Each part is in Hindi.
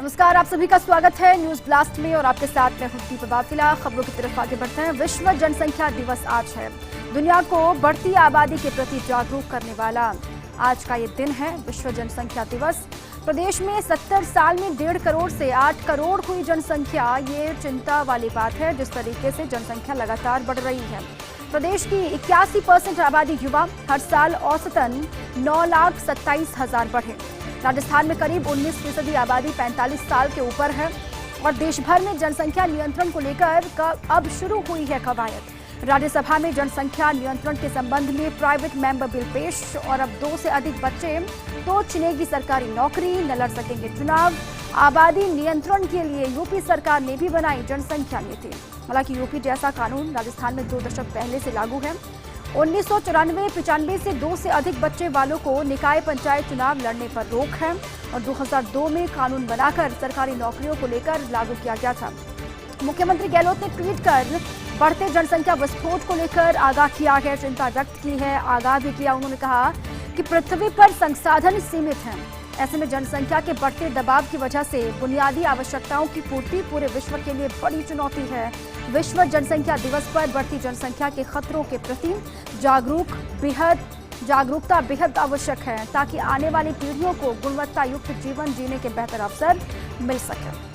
नमस्कार, आप सभी का स्वागत है न्यूज ब्लास्ट में और आपके साथ मैं हूं दीपा बाफिला। खबरों की तरफ आगे बढ़ते हैं। विश्व जनसंख्या दिवस आज है। दुनिया को बढ़ती आबादी के प्रति जागरूक करने वाला आज का ये दिन है, विश्व जनसंख्या दिवस। प्रदेश में 70 साल में 1.5 करोड़ से 8 करोड़ हुई जनसंख्या, ये चिंता वाली बात है। जिस तरीके से जनसंख्या लगातार बढ़ रही है, प्रदेश की 81% आबादी युवा, हर साल औसतन 9,27,000 बढ़े। राजस्थान में करीब 19% आबादी 45 साल के ऊपर है और देश भर में जनसंख्या नियंत्रण को लेकर अब शुरू हुई है कवायद। राज्यसभा में जनसंख्या नियंत्रण के संबंध में प्राइवेट मेंबर बिल पेश और अब 2 से अधिक बच्चे तो छिनेगी सरकारी नौकरी, न लड़ सकेंगे चुनाव। आबादी नियंत्रण के लिए यूपी सरकार ने भी बनाई जनसंख्या नीति। हालांकि यूपी जैसा कानून राजस्थान में 2 दशक पहले से लागू है। 1994-95 से 2 से अधिक बच्चे वालों को निकाय पंचायत चुनाव लड़ने पर रोक है और 2002 में कानून बनाकर सरकारी नौकरियों को लेकर लागू किया गया था। मुख्यमंत्री गहलोत ने ट्वीट कर बढ़ते जनसंख्या विस्फोट को लेकर आगाह किया है, चिंता व्यक्त की है, आगाह भी किया। उन्होंने कहा कि पृथ्वी पर संसाधन सीमित हैं, ऐसे में जनसंख्या के बढ़ते दबाव की वजह से बुनियादी आवश्यकताओं की पूर्ति पूरे विश्व के लिए बड़ी चुनौती है। विश्व जनसंख्या दिवस पर बढ़ती जनसंख्या के खतरों के प्रति जागरूकता बेहद आवश्यक है, ताकि आने वाली पीढ़ियों को गुणवत्ता युक्त जीवन जीने के बेहतर अवसर मिल सके।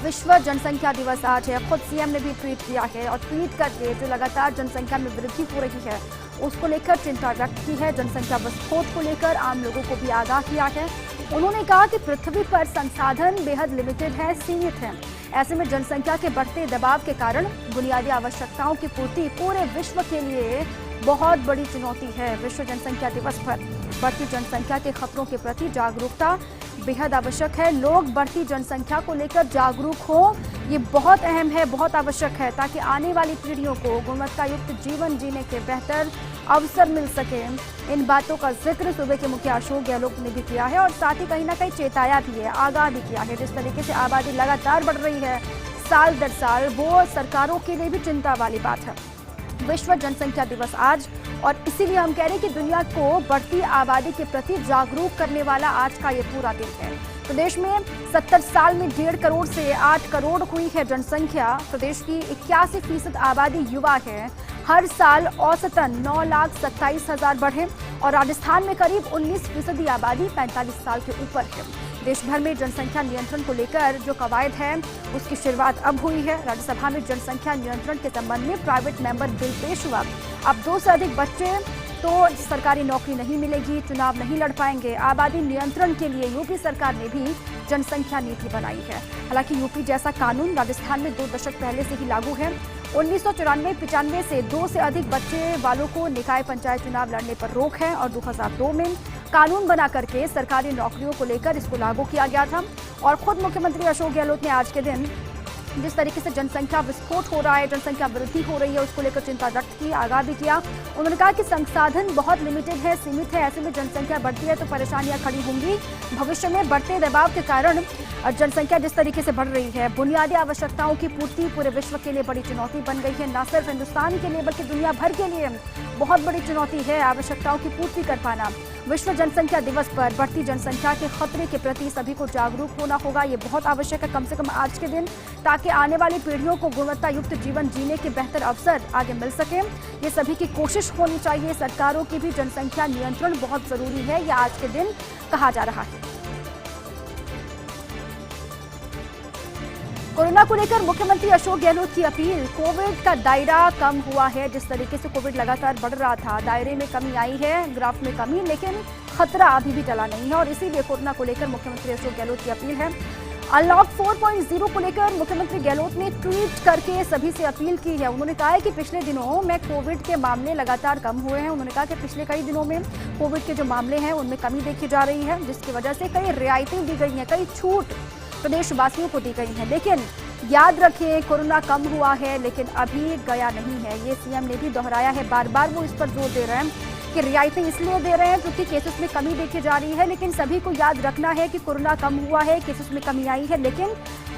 विश्व जनसंख्या दिवस आज है। खुद सीएम ने भी ट्वीट किया है और ट्वीट करके जो लगातार जनसंख्या में वृद्धि हो रही है उसको लेकर चिंता व्यक्त की है। जनसंख्या विस्फोट को लेकर आम लोगों को भी आगाह किया है। उन्होंने कहा कि पृथ्वी पर संसाधन बेहद लिमिटेड है, सीमित है। ऐसे में जनसंख्या के बढ़ते दबाव के कारण बुनियादी आवश्यकताओं की पूर्ति पूरे विश्व के लिए बहुत बड़ी चुनौती है। विश्व जनसंख्या दिवस पर बढ़ती जनसंख्या के खतरों के प्रति जागरूकता बेहद आवश्यक है। लोग बढ़ती जनसंख्या को लेकर जागरूक हों, ये बहुत अहम है, बहुत आवश्यक है, ताकि आने वाली पीढ़ियों को गुणवत्ता युक्त जीवन जीने के बेहतर अवसर मिल सके। इन बातों का जिक्र सूबे के मुखिया अशोक गहलोत ने भी किया है और साथ ही कहीं ना कहीं चेताया भी है, आगाह भी किया है। जिस तरीके से आबादी लगातार बढ़ रही है साल दर साल, वो सरकारों के लिए भी चिंता वाली बात है। विश्व जनसंख्या दिवस आज, और इसीलिए हम कह रहे हैं कि दुनिया को बढ़ती आबादी के प्रति जागरूक करने वाला आज का ये पूरा दिन है। प्रदेश में 70 साल में 1.5 करोड़ से 8 करोड़ हुई है जनसंख्या। प्रदेश की 81% आबादी युवा है, हर साल औसतन 9,27,000 बढ़े और राजस्थान में करीब 19% आबादी 45 साल के ऊपर है। देश भर में जनसंख्या नियंत्रण को लेकर जो कवायद है उसकी शुरुआत अब हुई है। राज्यसभा में जनसंख्या नियंत्रण के संबंध में प्राइवेट मेंबर बिल पेश हुआ। अब 2 से अधिक बच्चे तो सरकारी नौकरी नहीं मिलेगी, चुनाव नहीं लड़ पाएंगे। आबादी नियंत्रण के लिए यूपी सरकार ने भी जनसंख्या नीति बनाई है। हालांकि यूपी जैसा कानून राजस्थान में 2 दशक पहले से ही लागू है। 1994-95 से 2 से अधिक बच्चे वालों को निकाय पंचायत चुनाव लड़ने पर रोक है और 2002 में कानून बना करके सरकारी नौकरियों को लेकर इसको लागू किया गया था। और खुद मुख्यमंत्री अशोक गहलोत ने आज के दिन जिस तरीके से जनसंख्या विस्फोट हो रहा है, जनसंख्या वृद्धि हो रही है, उसको लेकर चिंता व्यक्त की, आगाह भी किया। उन्होंने कहा कि संसाधन बहुत लिमिटेड है, सीमित है, ऐसे में जनसंख्या बढ़ती है तो परेशानियां खड़ी होंगी। भविष्य में बढ़ते दबाव के कारण जनसंख्या जिस तरीके से बढ़ रही है, बुनियादी आवश्यकताओं की पूर्ति पूरे विश्व के लिए बड़ी चुनौती बन गई है। न सिर्फ हिंदुस्तान के लिए बल्कि दुनिया भर के लिए बहुत बड़ी चुनौती है आवश्यकताओं की पूर्ति कर पाना। विश्व जनसंख्या दिवस पर बढ़ती जनसंख्या के खतरे के प्रति सभी को जागरूक होना होगा, ये बहुत आवश्यक है, कम से कम आज के दिन, ताकि आने वाली पीढ़ियों को गुणवत्ता युक्त जीवन जीने के बेहतर अवसर आगे मिल सके। ये सभी की कोशिश होनी चाहिए। सरकारों की भी जनसंख्या नियंत्रण बहुत जरूरी है, यह आज के दिन कहा जा रहा है। कोरोना को लेकर मुख्यमंत्री अशोक गहलोत की अपील। कोविड का दायरा कम हुआ है, जिस तरीके से कोविड लगातार बढ़ रहा था, दायरे में कमी आई है, ग्राफ में कमी, लेकिन खतरा अभी भी टला नहीं है और इसीलिए कोरोना को लेकर मुख्यमंत्री अशोक गहलोत की अपील है। अनलॉक 4.0 को लेकर मुख्यमंत्री गहलोत ने ट्वीट करके सभी से अपील की है। उन्होंने कहा है कि पिछले दिनों में कोविड के मामले लगातार कम हुए हैं। उन्होंने कहा कि पिछले कई दिनों में कोविड के जो मामले हैं उनमें कमी देखी जा रही है, जिसकी वजह से कई रियायतें दी गई हैं, कई छूट प्रदेशवासियों को दी गई है। लेकिन याद रखें, कोरोना कम हुआ है लेकिन अभी गया नहीं है, ये सीएम ने भी दोहराया है। बार बार वो इस पर जोर दे रहे हैं कि रियायतें इसलिए दे रहे हैं क्योंकि केसेस में कमी देखी जा रही है, लेकिन सभी को याद रखना है कि कोरोना कम हुआ है, केसेस में कमी आई है, लेकिन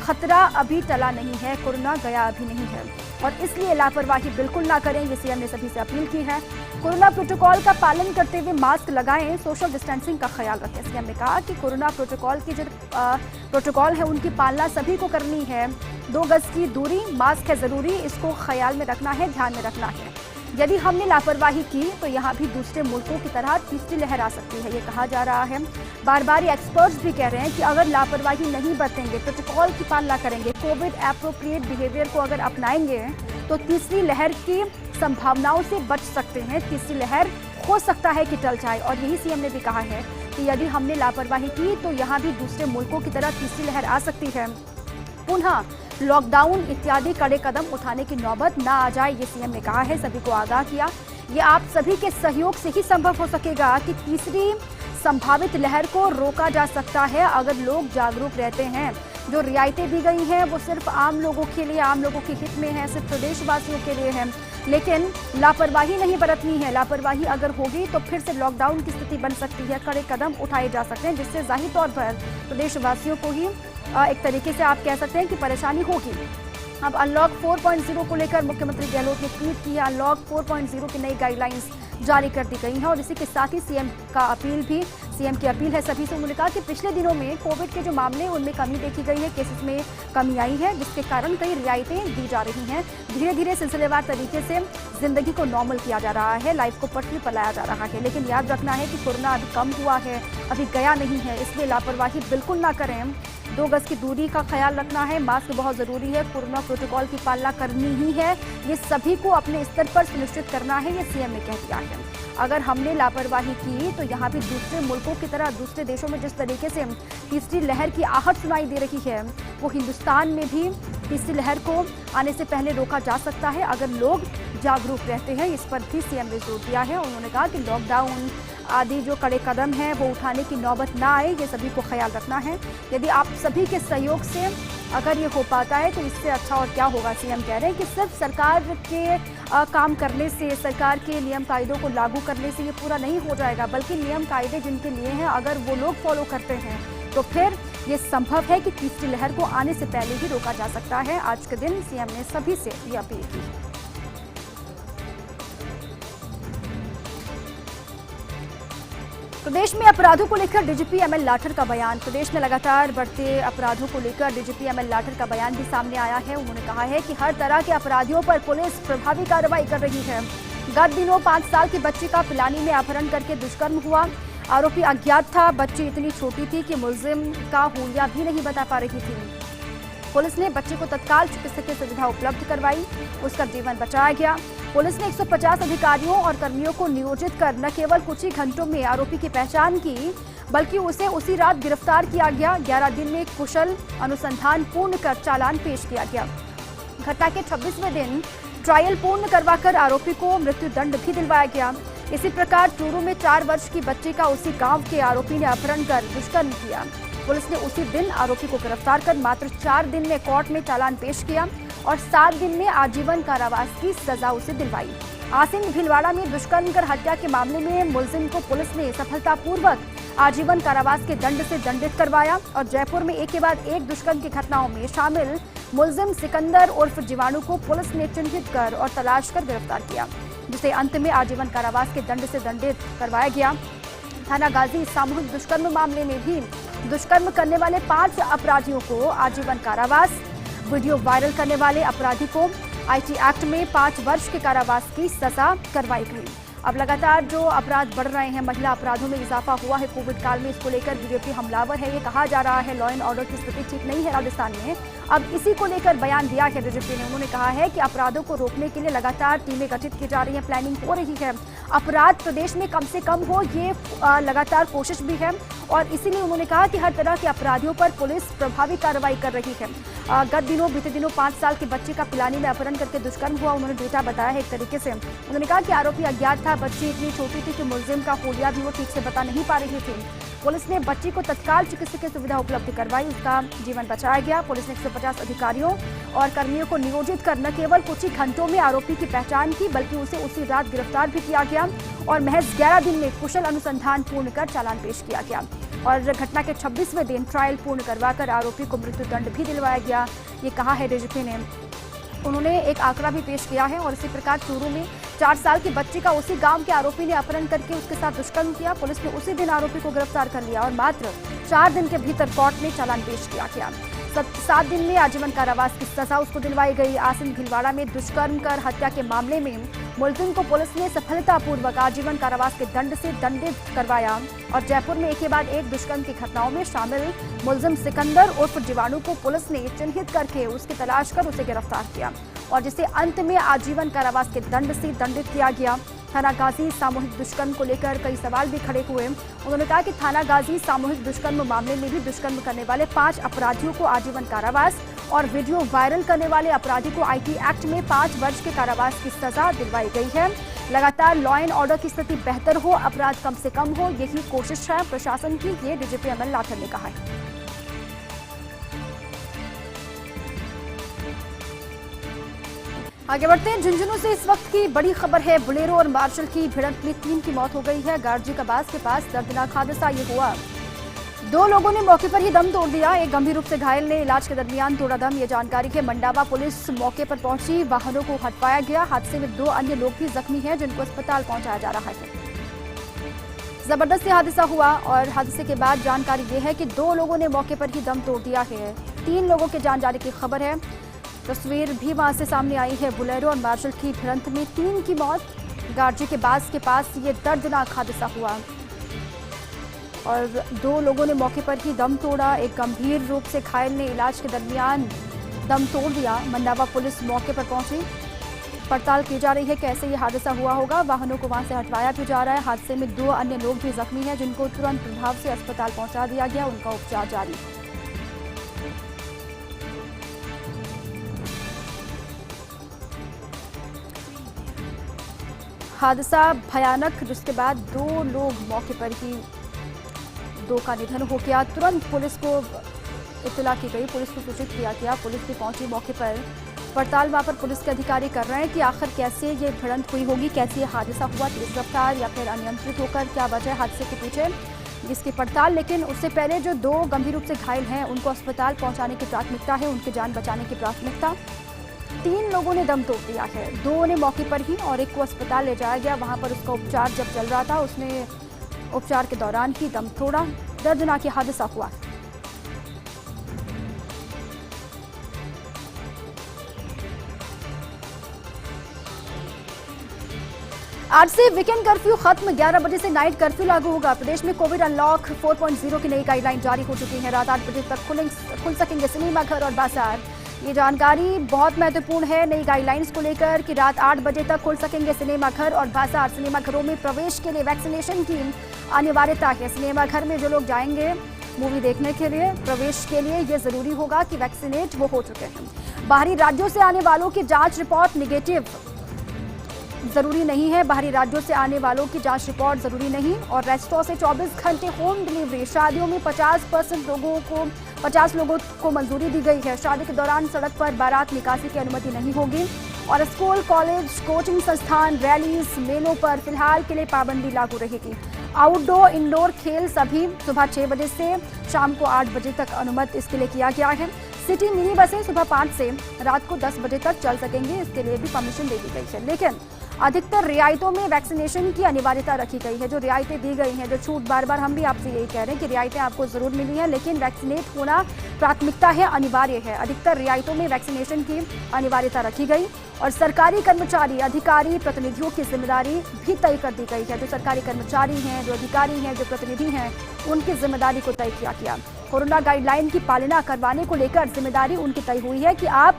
खतरा अभी टला नहीं है, कोरोना गया अभी नहीं है और इसलिए लापरवाही बिल्कुल ना करें, ये सीएम ने सभी से अपील की है। कोरोना प्रोटोकॉल का पालन करते हुए मास्क लगाएं, सोशल डिस्टेंसिंग का ख्याल रखें। सीएम ने कहा कि कोरोना प्रोटोकॉल की जो प्रोटोकॉल है उनकी पालना सभी को करनी है। 2 गज की दूरी, मास्क है जरूरी, इसको ख्याल में रखना है, ध्यान में रखना है। यदि हमने लापरवाही की तो यहाँ भी दूसरे मुल्कों की तरह तीसरी लहर आ सकती है, ये कहा जा रहा है। बार बार एक्सपर्ट्स भी कह रहे हैं कि अगर लापरवाही नहीं बरतेंगे, प्रोटोकॉल की पालना करेंगे, कोविड एप्रोप्रिएट बिहेवियर को अगर अपनाएंगे तो तीसरी लहर की संभावनाओं से बच सकते हैं। तीसरी लहर हो सकता है कि टल जाए और यही सीएम ने भी कहा है कि यदि हमने लापरवाही की तो यहाँ भी दूसरे मुल्कों की तरह तीसरी लहर आ सकती है। पुनः लॉकडाउन इत्यादि कड़े कदम उठाने की नौबत ना आ जाए, ये सीएम ने कहा है, सभी को आगाह किया। ये आप सभी के सहयोग से ही संभव हो सकेगा कि तीसरी संभावित लहर को रोका जा सकता है अगर लोग जागरूक रहते हैं। जो रियायतें दी गई हैं वो सिर्फ आम लोगों के लिए, आम लोगों के हित में है, सिर्फ प्रदेशवासियों के लिए है, लेकिन लापरवाही नहीं बरतनी है। लापरवाही अगर होगी तो फिर से लॉकडाउन की स्थिति बन सकती है, कड़े कदम उठाए जा सकते हैं, जिससे जाहिर तौर पर प्रदेशवासियों को ही एक तरीके से आप कह सकते हैं कि परेशानी होगी। अब अनलॉक 4.0 को लेकर मुख्यमंत्री गहलोत ने ट्वीट किया। अनलॉक 4.0 की नई गाइडलाइंस जारी कर दी गई हैं और इसी के साथ ही सीएम की अपील है सभी से। उन्होंने कहा कि पिछले दिनों में कोविड के जो मामले हैं उनमें कमी देखी गई है, केसेस में कमी आई है, जिसके कारण कई रियायतें दी जा रही हैं। धीरे धीरे सिलसिलेवार तरीके से जिंदगी को नॉर्मल किया जा रहा है, लाइफ को पटरी पर लाया जा रहा है, लेकिन याद रखना है कि कोरोना अभी कम हुआ है, अभी गया नहीं है, इसलिए लापरवाही बिल्कुल ना करें। 2 गज की दूरी का ख्याल रखना है, मास्क बहुत ज़रूरी है, कोरोना प्रोटोकॉल की पालना करनी ही है, ये सभी को अपने स्तर पर सुनिश्चित करना है, ये सीएम ने कह दिया है। अगर हमने लापरवाही की तो यहाँ भी दूसरे मुल्कों की तरह, दूसरे देशों में जिस तरीके से तीसरी लहर की आहट सुनाई दे रही है, वो हिंदुस्तान में भी तीसरी लहर को आने से पहले रोका जा सकता है अगर लोग जागरूक रहते हैं। इस पर भी सीएम ने जोर दिया है। उन्होंने कहा कि लॉकडाउन आदि जो कड़े कदम हैं वो उठाने की नौबत ना आए, ये सभी को ख्याल रखना है। यदि आप सभी के सहयोग से अगर ये हो पाता है तो इससे अच्छा और क्या होगा। सीएम कह रहे हैं कि सिर्फ सरकार के काम करने से, सरकार के नियम कायदों को लागू करने से ये पूरा नहीं हो जाएगा, बल्कि नियम कायदे जिनके लिए हैं अगर वो लोग फॉलो करते हैं तो फिर ये संभव है कि तीसरी लहर को आने से पहले ही रोका जा सकता है। आज के दिन सीएम ने सभी से ये अपील की। प्रदेश में अपराधों को लेकर डीजीपी एमएल लाठर का बयान। प्रदेश में लगातार बढ़ते अपराधों को लेकर डीजीपी एमएल लाठर का बयान भी सामने आया है। उन्होंने कहा है कि हर तरह के अपराधियों पर पुलिस प्रभावी कार्रवाई कर रही है। गत दिनों 5 साल की बच्ची का पिलानी में अपहरण करके दुष्कर्म हुआ। आरोपी अज्ञात था, बच्ची इतनी छोटी थी कि मुलजिम का हुलिया भी नहीं बता पा रही थी। पुलिस ने बच्चे को तत्काल चिकित्सकीय सुविधा उपलब्ध करवाई, उसका जीवन बचाया गया। पुलिस ने 150 अधिकारियों और कर्मियों को नियोजित कर न केवल कुछ ही घंटों में आरोपी की पहचान की, बल्कि उसे उसी रात गिरफ्तार किया गया। 11 दिन में कुशल अनुसंधान पूर्ण कर चालान पेश किया गया। घटना के 26वें दिन ट्रायल पूर्ण करवाकर आरोपी को मृत्यु दंड भी दिलवाया गया। इसी प्रकार चूरू में 4 वर्ष की बच्ची का उसी गांव के आरोपी ने अपहरण कर दुष्कर्म किया। पुलिस ने उसी दिन आरोपी को गिरफ्तार कर मात्र 4 दिन में कोर्ट में चालान पेश किया और 7 दिन में आजीवन कारावास की सजा उसे दिलवाई। आसिन भीलवाड़ा में दुष्कर्म कर हत्या के मामले में मुलजिम को पुलिस ने सफलतापूर्वक आजीवन कारावास के दंड से दंडित करवाया और जयपुर में एक के बाद एक दुष्कर्म की घटनाओं में शामिल मुलजिम सिकंदर उर्फ जीवाणु को पुलिस ने चिन्हित कर और तलाश कर गिरफ्तार किया, जिसे अंत में आजीवन कारावास के दंड से दंडित करवाया गया। थाना गाजी सामूहिक दुष्कर्म मामले में भी दुष्कर्म करने वाले 5 अपराधियों को आजीवन कारावास, वीडियो वायरल करने वाले अपराधी को आईटी एक्ट में 5 वर्ष के कारावास की सजा करवाई गई। अब लगातार जो अपराध बढ़ रहे हैं, महिला अपराधों में इजाफा हुआ है कोविड काल में, इसको लेकर बीजेपी हमलावर है, ये कहा जा रहा है। लॉ एंड ऑर्डर की स्थिति ठीक नहीं है राजस्थान में। अब इसी को लेकर बयान दिया है डीजीपी ने। उन्होंने कहा है कि अपराधों को रोकने के लिए लगातार टीमें गठित की जा रही हैं, प्लानिंग हो रही है, अपराध प्रदेश में कम से कम हो, ये लगातार कोशिश भी है और इसीलिए उन्होंने कहा कि हर तरह के अपराधियों पर पुलिस प्रभावी कार्रवाई कर रही है। बीते दिनों 5 साल की बच्ची का पिलानी में अपहरण करके दुष्कर्म हुआ, उन्होंने डेटा बताया है एक तरीके से। उन्होंने कहा कि आरोपी अज्ञात था, बच्ची इतनी छोटी थी कि मुलजिम का हुलिया भी वो ठीक से बता नहीं पा रही थी। पुलिस ने बच्ची को तत्काल चिकित्सकीय सुविधा उपलब्ध करवाई, उसका जीवन बचाया गया। पुलिस ने 150 अधिकारियों और कर्मियों को नियोजित कर न केवल कुछ ही घंटों में आरोपी की पहचान की, बल्कि उसे उसी रात गिरफ्तार भी किया गया और महज 11 दिन में कुशल अनुसंधान पूर्ण कर चालान पेश किया गया। और घटना के 26वें दिन ट्रायल पूर्ण करवाकर आरोपी को मृत्युदंड भी दिलवाया गया, ये कहा है डीजीपी ने। उन्होंने एक आंकड़ा भी पेश किया है और इसी प्रकार चूरू में 4 साल की बच्ची का उसी गांव के आरोपी ने अपहरण करके उसके साथ दुष्कर्म किया। पुलिस ने उसी दिन आरोपी को गिरफ्तार कर लिया और मात्र 4 दिन के भीतर कोर्ट में चालान पेश किया गया। 7 दिन में आजीवन कारावास की सजा उसको दिलवाई गई। आसिन भीलवाड़ा में दुष्कर्म कर हत्या के मामले में मुलजिम को पुलिस ने सफलतापूर्वक आजीवन कारावास के दंड से दंडित करवाया और जयपुर में एक के बाद एक दुष्कर्म की घटनाओं में शामिल मुलजिम सिकंदर उर्फ जीवाणु को पुलिस ने चिन्हित करके उसकी तलाश कर उसे गिरफ्तार किया और जिसे अंत में आजीवन कारावास के दंड से दंडित किया गया। थाना गाजी सामूहिक दुष्कर्म को लेकर कई सवाल भी खड़े हुए। उन्होंने कहा कि थाना गाजी सामूहिक दुष्कर्म मामले में भी दुष्कर्म करने वाले 5 अपराधियों को आजीवन कारावास और वीडियो वायरल करने वाले अपराधी को आईटी एक्ट में 5 वर्ष के कारावास की सजा दिलवाई गई है। लगातार लॉ एंड ऑर्डर की स्थिति बेहतर हो, अपराध कम से कम हो, यही कोशिश है प्रशासन की, ये डीजीपी अमल लाठर ने कहा है। आगे बढ़ते हैं। झुंझुनू से इस वक्त की बड़ी खबर है। बोलेरो और मार्शल की भिड़ंत में 3 की मौत हो गई है। गार्जी कबास के पास दर्दनाक हादसा ये हुआ। 2 लोगों ने मौके पर ही दम तोड़ दिया। एक गंभीर रूप से घायल ने इलाज के दरमियान तोड़ा दम, ये जानकारी है। मंडावा पुलिस मौके पर पहुंची, वाहनों को हटवाया गया। हादसे में 2 अन्य लोग भी जख्मी हैं जिनको अस्पताल पहुंचाया जा रहा है। जबरदस्त हादसा हुआ और हादसे के बाद जानकारी ये है कि 2 लोगों ने मौके पर ही दम तोड़ दिया है। 3 लोगों के जान जाने की खबर है। तस्वीर भी वहां से सामने आई है। बोलेरो और मार्शल की भिड़ंत में 3 की मौत। गार्जी के बास के पास ये दर्दनाक हादसा हुआ और 2 लोगों ने मौके पर ही दम तोड़ा। एक गंभीर रूप से घायल ने इलाज के दरमियान दम तोड़ दिया। मंडावा पुलिस मौके पर पहुंची, पड़ताल की जा रही है कैसे ये हादसा हुआ होगा। वाहनों को वहां से हटवाया भी जा रहा है। हादसे में 2 अन्य लोग भी जख्मी हैं जिनको तुरंत प्रभाव से अस्पताल पहुंचा दिया गया, उनका उपचार जारी है। हादसा भयानक, जिसके बाद 2 लोग मौके पर ही 2 का निधन हो गया। तुरंत पुलिस को इत्तला की गई, पुलिस को सूचित किया गया। पुलिस भी पहुंची मौके पर। पड़ताल वहां पर पुलिस के अधिकारी कर रहे हैं कि आखिर कैसे ये भिड़ंत हुई होगी, कैसे ये हादसा हुआ, तेज रफ्तार या फिर अनियंत्रित होकर, क्या वजह हादसे के पीछे, जिसकी पड़ताल। लेकिन उससे पहले जो 2 गंभीर रूप से घायल हैं उनको अस्पताल पहुंचाने की प्राथमिकता है, उनकी जान बचाने की प्राथमिकता। 3 लोगों ने दम तोड़ दिया है, 2 ने मौके पर ही और एक को अस्पताल ले जाया गया। वहां पर उसका उपचार जब चल रहा था, उसने उपचार के दौरान ही दम तोड़ा। दर्दनाक हादसा हुआ। आज से वीकेंड कर्फ्यू खत्म, 11 बजे से नाइट कर्फ्यू लागू होगा। प्रदेश में कोविड अनलॉक 4.0 की नई गाइडलाइन जारी हो चुकी है। रात 8 बजे तक खुल सकेंगे सिनेमा घर और बाजार। ये जानकारी बहुत महत्वपूर्ण है नई गाइडलाइंस को लेकर कि रात 8 बजे तक खुल सकेंगे सिनेमा घर और बाजार। सिनेमा घरों में प्रवेश के लिए वैक्सीनेशन की अनिवार्यता है। सिनेमा घर में जो लोग जाएंगे मूवी देखने के लिए, प्रवेश के लिए ये जरूरी होगा कि वैक्सीनेट वो हो चुके हैं। बाहरी राज्यों से आने वालों की जांच रिपोर्ट निगेटिव जरूरी नहीं है। बाहरी राज्यों से आने वालों की जांच रिपोर्ट जरूरी नहीं। और रेस्टोरेंट से 24 घंटे होम डिलीवरी। शादियों में 50 लोगों को मंजूरी दी गई है। शादी के दौरान सड़क पर बारात निकासी की अनुमति नहीं होगी। और स्कूल, कॉलेज, कोचिंग संस्थान, रैलीज, मेलों पर फिलहाल के लिए पाबंदी लागू रहेगी। आउटडोर, इंडोर खेल सभी सुबह 6 बजे से शाम को 8 बजे तक अनुमत इसके लिए किया गया है। सिटी मिनी बसें सुबह 5 से रात को 10 बजे तक चल सकेंगे, इसके लिए भी परमिशन दे दी गई है। लेकिन अधिकतर रियायतों में वैक्सीनेशन की अनिवार्यता रखी गई है। जो रियायतें दी गई हैं, जो छूट, बार बार हम भी आपसे यही कह रहे हैं कि रियायतें आपको जरूर मिली हैं, लेकिन वैक्सीनेट होना प्राथमिकता है, अनिवार्य है। अधिकतर रियायतों में वैक्सीनेशन की अनिवार्यता रखी गई और सरकारी कर्मचारी, अधिकारी, प्रतिनिधियों की जिम्मेदारी भी तय कर दी गई है। जो सरकारी कर्मचारी हैं, जो अधिकारी हैं, जो प्रतिनिधि हैं, उनकी जिम्मेदारी को तय किया गया। कोरोना गाइडलाइन की पालना करवाने को लेकर जिम्मेदारी उनकी तय हुई है कि आप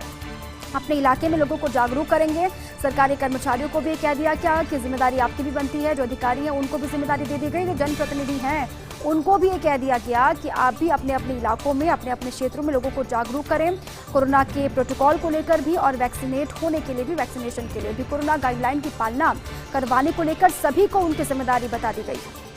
अपने इलाके में लोगों को जागरूक करेंगे। सरकारी कर्मचारियों को भी कह दिया क्या कि जिम्मेदारी आपकी भी बनती है। जो अधिकारी हैं उनको भी जिम्मेदारी दे दी गई। जो जनप्रतिनिधि हैं उनको भी ये कह दिया गया कि आप भी अपने अपने इलाकों में, अपने अपने क्षेत्रों में लोगों को जागरूक करें कोरोना के प्रोटोकॉल को लेकर भी और वैक्सीनेट होने के लिए भी, वैक्सीनेशन के लिए भी। कोरोना गाइडलाइन की पालना करवाने को लेकर सभी को उनकी जिम्मेदारी बता दी गई है।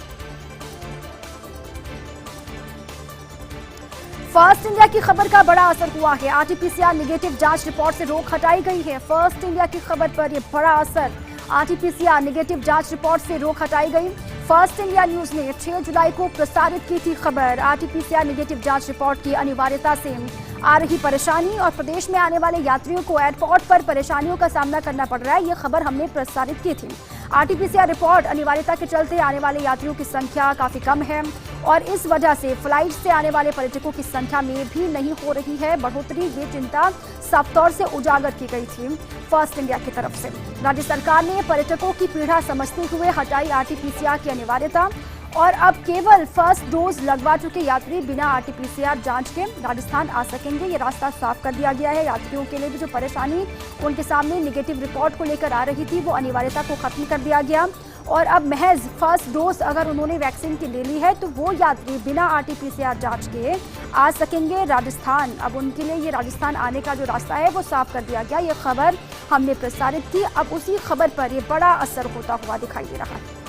फर्स्ट इंडिया की खबर का बड़ा असर हुआ है। आरटीपीसीआर निगेटिव जांच रिपोर्ट से रोक हटाई गई है। फर्स्ट इंडिया की खबर पर यह बड़ा असर। आरटीपीसीआर निगेटिव जांच रिपोर्ट से रोक हटाई गई। फर्स्ट इंडिया न्यूज ने 6 जुलाई को प्रसारित की थी खबर। आरटीपीसीआर नेगेटिव जांच रिपोर्ट की अनिवार्यता से आ रही परेशानी और प्रदेश में आने वाले यात्रियों को एयरपोर्ट पर परेशानियों का सामना करना पड़ रहा है, ये खबर हमने प्रसारित की थी। आरटीपीसीआर रिपोर्ट अनिवार्यता के चलते आने वाले यात्रियों की संख्या काफी कम है और इस वजह से फ्लाइट से आने वाले पर्यटकों की संख्या में भी नहीं हो रही है बढ़ोतरी। ये चिंता साफ तौर से उजागर की गई थी फर्स्ट इंडिया की तरफ से। राज्य सरकार ने पर्यटकों की पीड़ा समझते हुए हटाई आरटीपीसीआर की अनिवार्यता और अब केवल फर्स्ट डोज लगवा चुके यात्री बिना आरटीपीसीआर जांच के राजस्थान आ सकेंगे। ये रास्ता साफ कर दिया गया है। यात्रियों के लिए भी जो परेशानी उनके सामने नेगेटिव रिपोर्ट को लेकर आ रही थी वो अनिवार्यता को खत्म कर दिया गया और अब महज फर्स्ट डोज अगर उन्होंने वैक्सीन की ले ली है तो वो यात्री बिना आरटीपीसीआर जांच के आ सकेंगे राजस्थान। अब उनके लिए ये राजस्थान आने का जो रास्ता है वो साफ कर दिया गया। ये खबर हमने प्रसारित की। अब उसी खबर पर ये बड़ा असर होता हुआ दिखाई दे रहा है।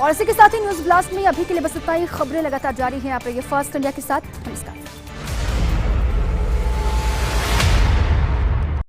और इसी के साथ ही न्यूज ब्लास्ट में अभी के लिए बस इतना ही। खबरें लगातार जारी हैं। आप रहिए फर्स्ट इंडिया के साथ। नमस्कार।